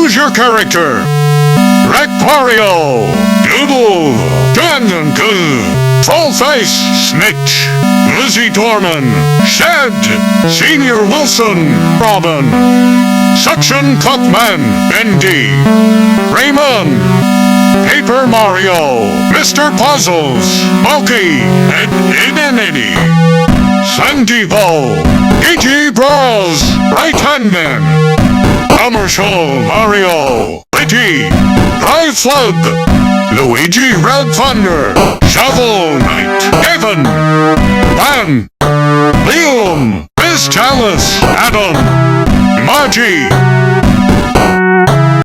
Choose your character. Wreck Mario, Noodle, Trollface, Snitch, Lizzie Dorman, Shed, Senior Wilson, Robin, Suction Cup-Man, Bendy, Raymond, Paper Mario, Mr. Puzzles, Bulky, and Inanity, Sandivo, E.G. Bros, Right Hand Man, Commercial Mario, Litty, Dry Slug, Luigi Red Thunder, Shovel Knight, Kevin, Van, Liam, Miss Chalice, Adam, Magi,